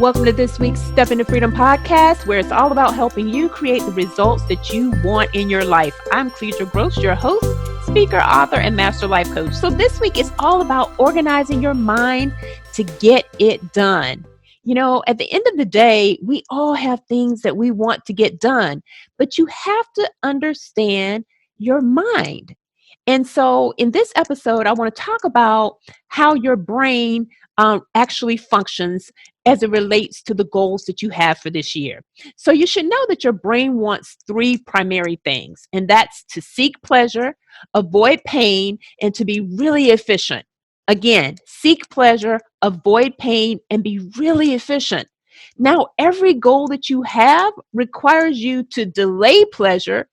Welcome to this week's Step into Freedom podcast, where it's all about helping you create the results that you want in your life. I'm Cleidra Gross, your host, speaker, author, and master life coach. So this week is all about organizing your mind to get it done. You know, at the end of the day, we all have things that we want to get done, but you have to understand your mind. And so in this episode, I want to talk about how your brain actually functions as it relates to the goals that you have for this year. So you should know that your brain wants three primary things, and that's to seek pleasure, avoid pain, and to be really efficient. Again, seek pleasure, avoid pain, and be really efficient. Now, every goal that you have requires you to delay pleasure,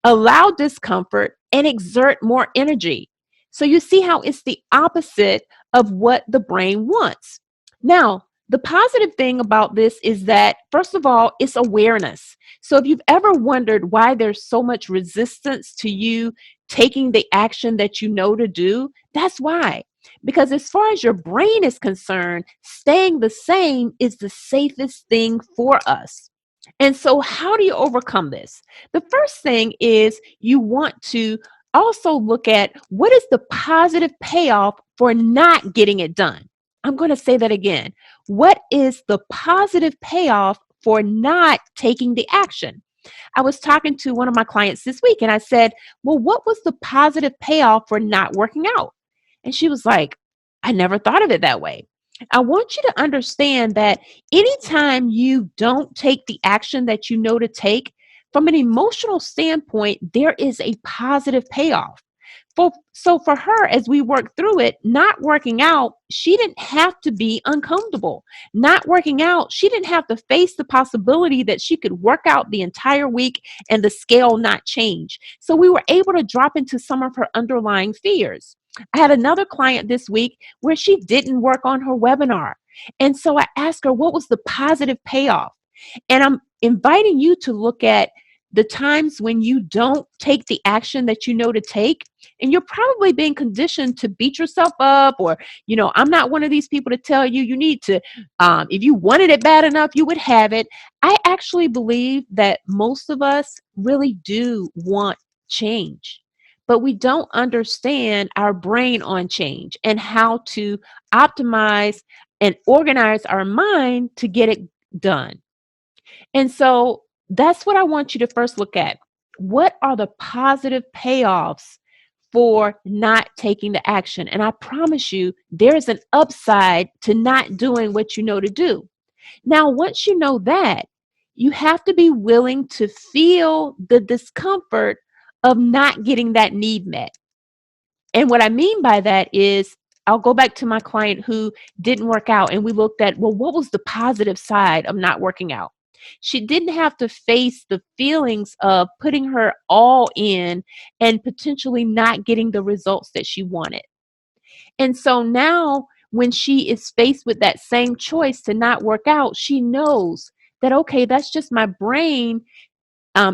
allow discomfort, and exert more energy. So you see how it's the opposite of what the brain wants. Now, the positive thing about this is that, first of all, it's awareness. So if you've ever wondered why there's so much resistance to you taking the action that you know to do, that's why. Because as far as your brain is concerned, staying the same is the safest thing for us. And so, how do you overcome this? The first thing is you want to also look at what is the positive payoff for not getting it done. I'm going to say that again. What is the positive payoff for not taking the action? I was talking to one of my clients this week and I said, well, what was the positive payoff for not working out? And she was like, I never thought of it that way. I want you to understand that anytime you don't take the action that you know to take, from an emotional standpoint, there is a positive payoff. So for her, as we worked through it, not working out, she didn't have to be uncomfortable. Not working out, she didn't have to face the possibility that she could work out the entire week and the scale not change. So we were able to drop into some of her underlying fears. I had another client this week where she didn't work on her webinar. And so I asked her, what was the positive payoff? And I'm inviting you to look at the times when you don't take the action that you know to take, and you're probably being conditioned to beat yourself up, or, I'm not one of these people to tell you you need to, if you wanted it bad enough, you would have it. I actually believe that most of us really do want change, but we don't understand our brain on change and how to optimize and organize our mind to get it done. And so that's what I want you to first look at. What are the positive payoffs for not taking the action? And I promise you, there's an upside to not doing what you know to do. Now, once you know that, you have to be willing to feel the discomfort of not getting that need met. And what I mean by that is, I'll go back to my client who didn't work out, and we looked at, well, what was the positive side of not working out? She didn't have to face the feelings of putting her all in and potentially not getting the results that she wanted. And so now, when she is faced with that same choice to not work out, she knows that, okay, that's just my brain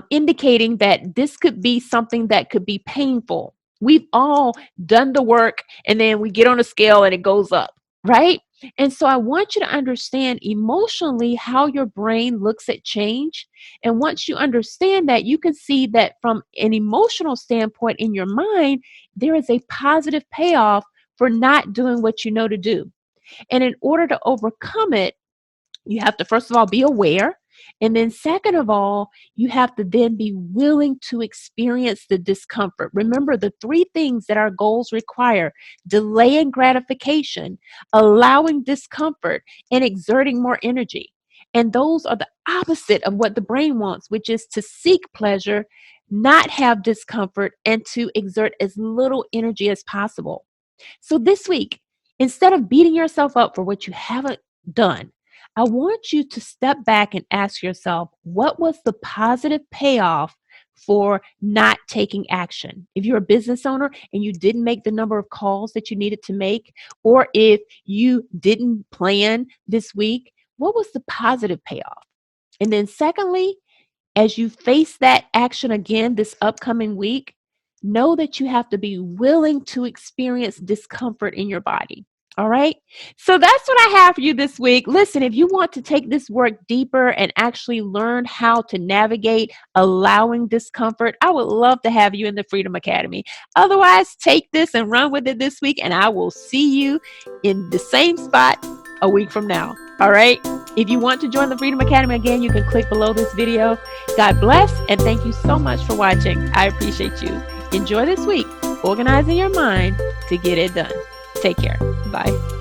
indicating that this could be something that could be painful. We've all done the work and then we get on a scale and it goes up, right? And so I want you to understand emotionally how your brain looks at change. And once you understand that, you can see that from an emotional standpoint in your mind, there is a positive payoff for not doing what you know to do. And in order to overcome it, you have to, first of all, be aware. And then, second of all, you have to then be willing to experience the discomfort. Remember the three things that our goals require: delaying gratification, allowing discomfort, and exerting more energy. And those are the opposite of what the brain wants, which is to seek pleasure, not have discomfort, and to exert as little energy as possible. So this week, instead of beating yourself up for what you haven't done, I want you to step back and ask yourself, what was the positive payoff for not taking action? If you're a business owner and you didn't make the number of calls that you needed to make, or if you didn't plan this week, what was the positive payoff? And then secondly, as you face that action again this upcoming week, know that you have to be willing to experience discomfort in your body. All right. So that's what I have for you this week. Listen, if you want to take this work deeper and actually learn how to navigate allowing discomfort, I would love to have you in the Freedom Academy. Otherwise, take this and run with it this week, and I will see you in the same spot a week from now. All right. If you want to join the Freedom Academy, again, you can click below this video. God bless, and thank you so much for watching. I appreciate you. Enjoy this week, organizing your mind to get it done. Take care. Bye.